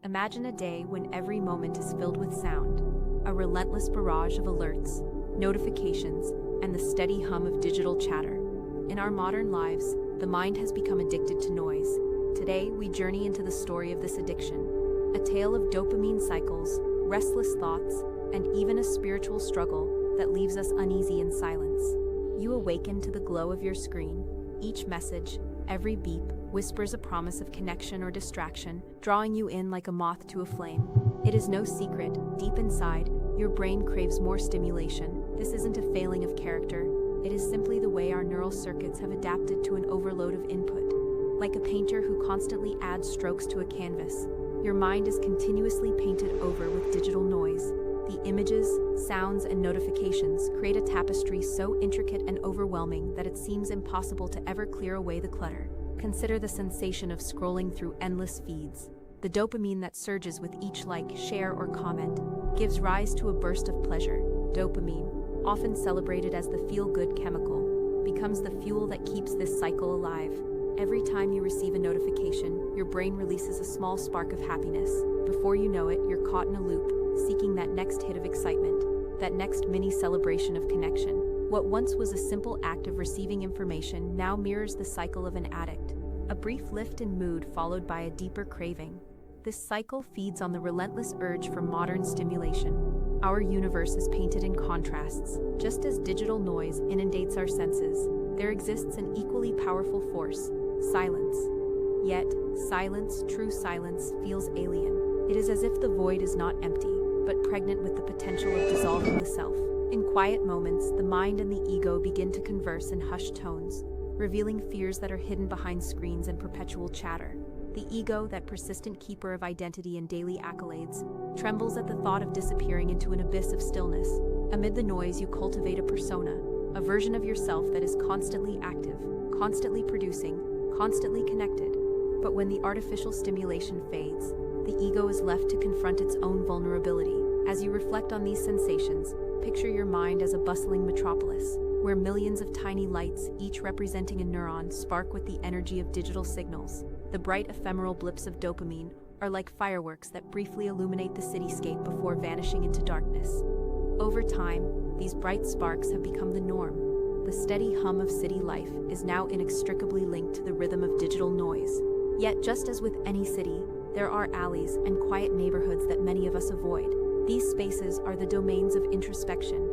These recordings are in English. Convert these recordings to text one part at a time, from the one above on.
Imagine a day when every moment is filled with sound, a relentless barrage of alerts, notifications, and the steady hum of digital chatter. In our modern lives, the mind has become addicted to noise. Today, we journey into the story of this addiction, a tale of dopamine cycles, restless thoughts, and even a spiritual struggle that leaves us uneasy in silence. You awaken to the glow of your screen. Each message, every beep, whispers a promise of connection or distraction, drawing you in like a moth to a flame. It is no secret, deep inside, your brain craves more stimulation. This isn't a failing of character. It is simply the way our neural circuits have adapted to an overload of input. Like a painter who constantly adds strokes to a canvas, your mind is continuously painted over with digital noise. The images, sounds, and notifications create a tapestry so intricate and overwhelming that it seems impossible to ever clear away the clutter. Consider the sensation of scrolling through endless feeds. The dopamine that surges with each like, share, or comment gives rise to a burst of pleasure. Dopamine, often celebrated as the feel-good chemical, becomes the fuel that keeps this cycle alive. Every time you receive a notification, your brain releases a small spark of happiness. Before you know it, you're caught in a loop, seeking that next hit of excitement, that next mini celebration of connection. What once was a simple act of receiving information now mirrors the cycle of an addict. A brief lift in mood followed by a deeper craving. This cycle feeds on the relentless urge for modern stimulation. Our universe is painted in contrasts. Just as digital noise inundates our senses, there exists an equally powerful force: silence. Yet, silence, true silence, feels alien. It is as if the void is not empty, but pregnant with the potential of dissolving the self. In quiet moments, the mind and the ego begin to converse in hushed tones, revealing fears that are hidden behind screens and perpetual chatter. The ego, that persistent keeper of identity and daily accolades, trembles at the thought of disappearing into an abyss of stillness. Amid the noise, you cultivate a persona, a version of yourself that is constantly active, constantly producing, constantly connected. But when the artificial stimulation fades, the ego is left to confront its own vulnerability. As you reflect on these sensations, picture your mind as a bustling metropolis, where millions of tiny lights, each representing a neuron, spark with the energy of digital signals. The bright ephemeral blips of dopamine are like fireworks that briefly illuminate the cityscape before vanishing into darkness. Over time, these bright sparks have become the norm. The steady hum of city life is now inextricably linked to the rhythm of digital noise. Yet, just as with any city, there are alleys and quiet neighborhoods that many of us avoid. These spaces are the domains of introspection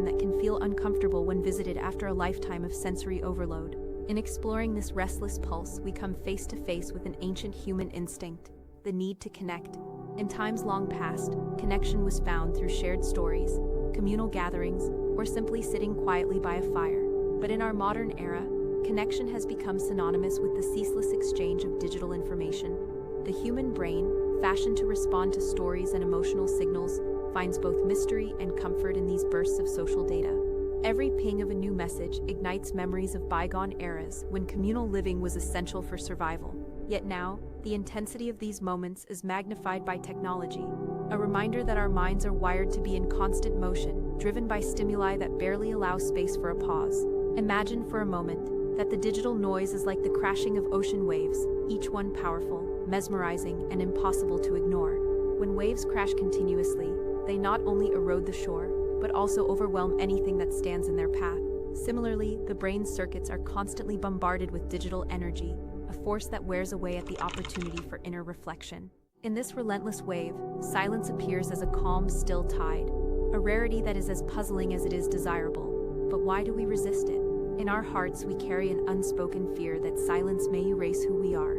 that can feel uncomfortable when visited after a lifetime of sensory overload. In exploring this restless pulse, we come face to face with an ancient human instinct, the need to connect. In times long past, connection was found through shared stories, communal gatherings, or simply sitting quietly by a fire. But in our modern era, connection has become synonymous with the ceaseless exchange of digital information. The human brain, fashioned to respond to stories and emotional signals, finds both mystery and comfort in these bursts of social data. Every ping of a new message ignites memories of bygone eras when communal living was essential for survival. Yet now, the intensity of these moments is magnified by technology, a reminder that our minds are wired to be in constant motion, driven by stimuli that barely allow space for a pause. Imagine for a moment that the digital noise is like the crashing of ocean waves, each one powerful, mesmerizing, and impossible to ignore. When waves crash continuously, they not only erode the shore, but also overwhelm anything that stands in their path. Similarly, the brain's circuits are constantly bombarded with digital energy, a force that wears away at the opportunity for inner reflection. In this relentless wave, silence appears as a calm, still tide, a rarity that is as puzzling as it is desirable. But why do we resist it? In our hearts, we carry an unspoken fear that silence may erase who we are.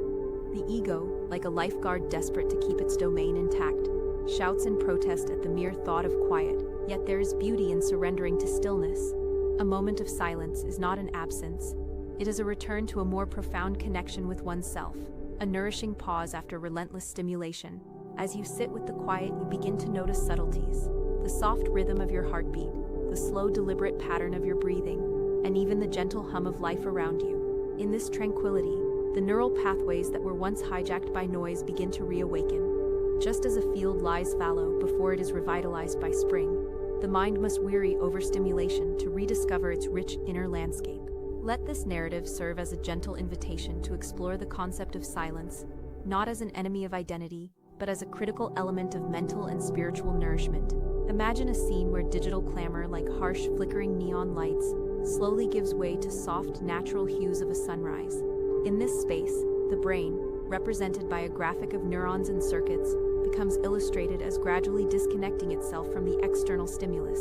The ego, like a lifeguard desperate to keep its domain intact, shouts in protest at the mere thought of quiet. Yet there is beauty in surrendering to stillness. A moment of silence is not an absence. It is a return to a more profound connection with oneself, a nourishing pause after relentless stimulation. As you sit with the quiet, you begin to notice subtleties: the soft rhythm of your heartbeat, the slow, deliberate pattern of your breathing, and even the gentle hum of life around you. In this tranquility, the neural pathways that were once hijacked by noise begin to reawaken. Just as a field lies fallow before it is revitalized by spring, the mind must weary overstimulation to rediscover its rich inner landscape. Let this narrative serve as a gentle invitation to explore the concept of silence, not as an enemy of identity, but as a critical element of mental and spiritual nourishment. Imagine a scene where digital clamor, like harsh, flickering neon lights, slowly gives way to soft, natural hues of a sunrise. In this space, the brain, represented by a graphic of neurons and circuits, becomes illustrated as gradually disconnecting itself from the external stimulus.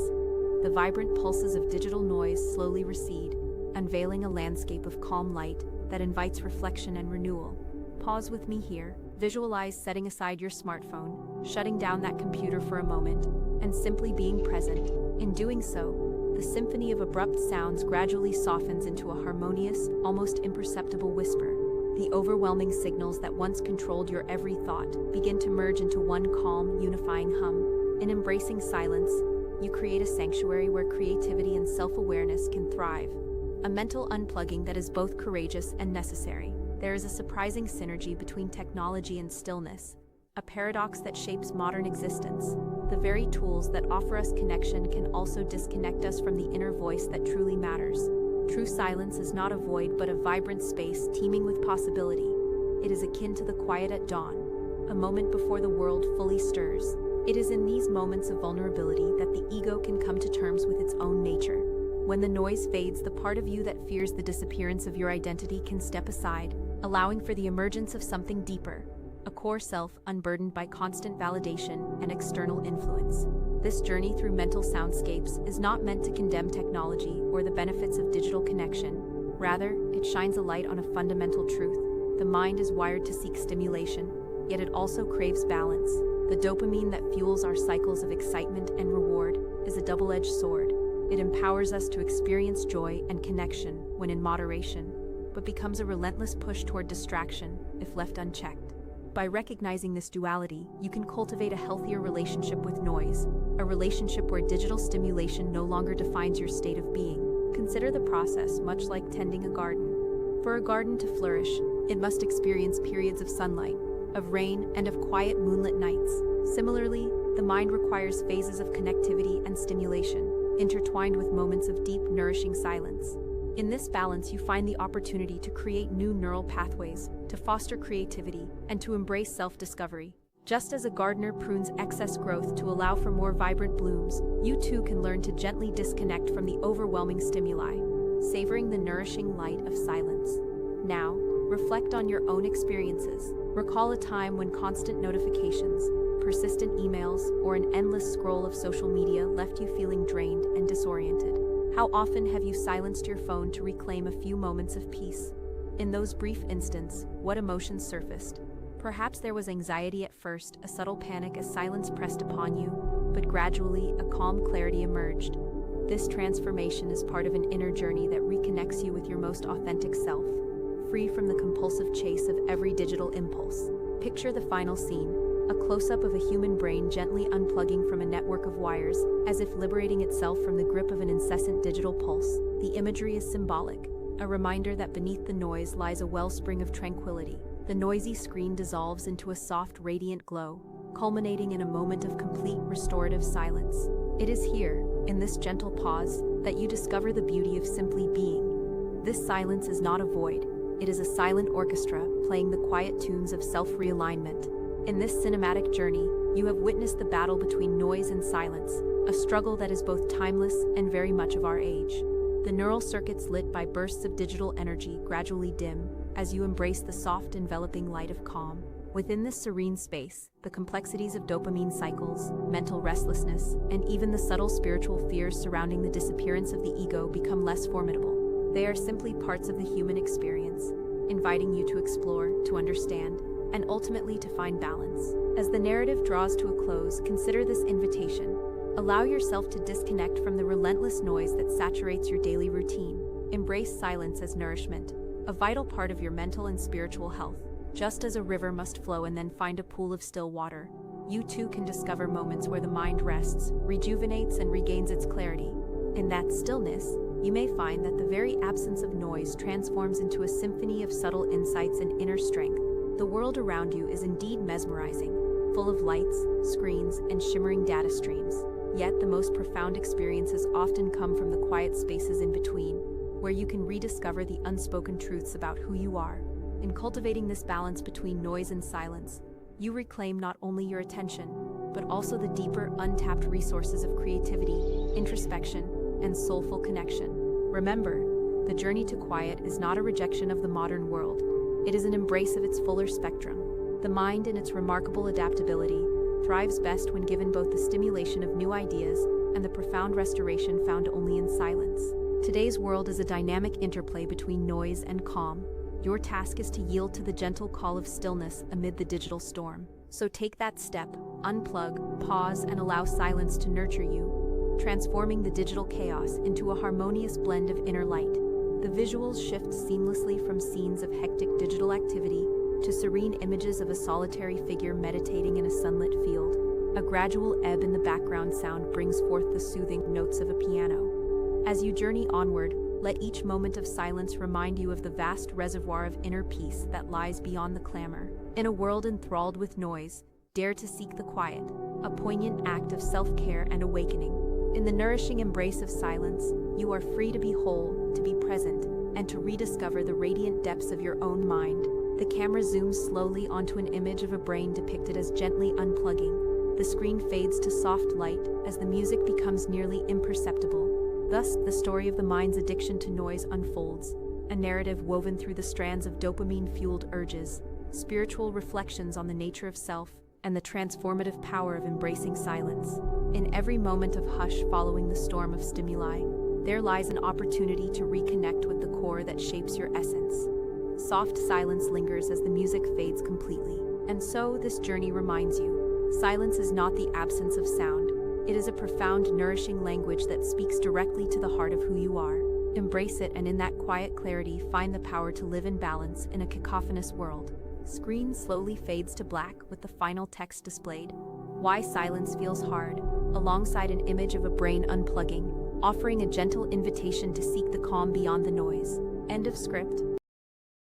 The vibrant pulses of digital noise slowly recede, unveiling a landscape of calm light that invites reflection and renewal. Pause with me here. Visualize setting aside your smartphone, shutting down that computer for a moment, and simply being present. In doing so, the symphony of abrupt sounds gradually softens into a harmonious, almost imperceptible whisper. The overwhelming signals that once controlled your every thought begin to merge into one calm, unifying hum. In embracing silence, you create a sanctuary where creativity and self-awareness can thrive. A mental unplugging that is both courageous and necessary. There is a surprising synergy between technology and stillness, a paradox that shapes modern existence. The very tools that offer us connection can also disconnect us from the inner voice that truly matters. True silence is not a void but a vibrant space teeming with possibility. It is akin to the quiet at dawn, a moment before the world fully stirs. It is in these moments of vulnerability that the ego can come to terms with its own nature. When the noise fades, the part of you that fears the disappearance of your identity can step aside, allowing for the emergence of something deeper, a core self unburdened by constant validation and external influence. This journey through mental soundscapes is not meant to condemn technology or the benefits of digital connection. Rather, it shines a light on a fundamental truth. The mind is wired to seek stimulation, yet it also craves balance. The dopamine that fuels our cycles of excitement and reward is a double-edged sword. It empowers us to experience joy and connection when in moderation, but becomes a relentless push toward distraction if left unchecked. By recognizing this duality, you can cultivate a healthier relationship with noise, a relationship where digital stimulation no longer defines your state of being. Consider the process much like tending a garden. For a garden to flourish, it must experience periods of sunlight, of rain, and of quiet moonlit nights. Similarly, the mind requires phases of connectivity and stimulation, intertwined with moments of deep, nourishing silence. In this balance, you find the opportunity to create new neural pathways, to foster creativity, and to embrace self-discovery. Just as a gardener prunes excess growth to allow for more vibrant blooms, you too can learn to gently disconnect from the overwhelming stimuli, savoring the nourishing light of silence. Now, reflect on your own experiences. Recall a time when constant notifications, persistent emails, or an endless scroll of social media left you feeling drained and disoriented. How often have you silenced your phone to reclaim a few moments of peace? In those brief instants, what emotions surfaced? Perhaps there was anxiety at first, a subtle panic as silence pressed upon you, but gradually a calm clarity emerged. This transformation is part of an inner journey that reconnects you with your most authentic self, free from the compulsive chase of every digital impulse. Picture the final scene. A close-up of a human brain gently unplugging from a network of wires, as if liberating itself from the grip of an incessant digital pulse. The imagery is symbolic, a reminder that beneath the noise lies a wellspring of tranquility. The noisy screen dissolves into a soft, radiant glow, culminating in a moment of complete restorative silence. It is here, in this gentle pause, that you discover the beauty of simply being. This silence is not a void. It is a silent orchestra playing the quiet tunes of self-realignment. In this cinematic journey, you have witnessed the battle between noise and silence, a struggle that is both timeless and very much of our age. The neural circuits lit by bursts of digital energy gradually dim as you embrace the soft, enveloping light of calm. Within this serene space, the complexities of dopamine cycles, mental restlessness, and even the subtle spiritual fears surrounding the disappearance of the ego become less formidable. They are simply parts of the human experience, inviting you to explore, to understand, and ultimately to find balance. As the narrative draws to a close, consider this invitation. Allow yourself to disconnect from the relentless noise that saturates your daily routine. Embrace silence as nourishment, a vital part of your mental and spiritual health. Just as a river must flow and then find a pool of still water, you too can discover moments where the mind rests, rejuvenates, and regains its clarity. In that stillness, you may find that the very absence of noise transforms into a symphony of subtle insights and inner strength. The world around you is indeed mesmerizing, full of lights, screens, and shimmering data streams. Yet the most profound experiences often come from the quiet spaces in between, where you can rediscover the unspoken truths about who you are. In cultivating this balance between noise and silence, you reclaim not only your attention, but also the deeper, untapped resources of creativity, introspection, and soulful connection. Remember, the journey to quiet is not a rejection of the modern world. It is an embrace of its fuller spectrum. The mind, in its remarkable adaptability, thrives best when given both the stimulation of new ideas and the profound restoration found only in silence. Today's world is a dynamic interplay between noise and calm. Your task is to yield to the gentle call of stillness amid the digital storm. So take that step, unplug, pause, and allow silence to nurture you, transforming the digital chaos into a harmonious blend of inner light. The visuals shift seamlessly from scenes of hectic digital activity to serene images of a solitary figure meditating in a sunlit field. A gradual ebb in the background sound brings forth the soothing notes of a piano. As you journey onward, let each moment of silence remind you of the vast reservoir of inner peace that lies beyond the clamor. In a world enthralled with noise, dare to seek the quiet, a poignant act of self-care and awakening. In the nourishing embrace of silence, you are free to be whole, to be present, and to rediscover the radiant depths of your own mind. The camera zooms slowly onto an image of a brain depicted as gently unplugging. The screen fades to soft light as the music becomes nearly imperceptible. Thus, the story of the mind's addiction to noise unfolds, a narrative woven through the strands of dopamine-fueled urges, spiritual reflections on the nature of self, and the transformative power of embracing silence. In every moment of hush following the storm of stimuli, there lies an opportunity to reconnect with the core that shapes your essence. Soft silence lingers as the music fades completely. And so, this journey reminds you, silence is not the absence of sound. It is a profound, nourishing language that speaks directly to the heart of who you are. Embrace it, and in that quiet clarity, find the power to live in balance in a cacophonous world. Screen slowly fades to black with the final text displayed. Why silence feels hard, alongside an image of a brain unplugging, offering a gentle invitation to seek the calm beyond the noise. End of script.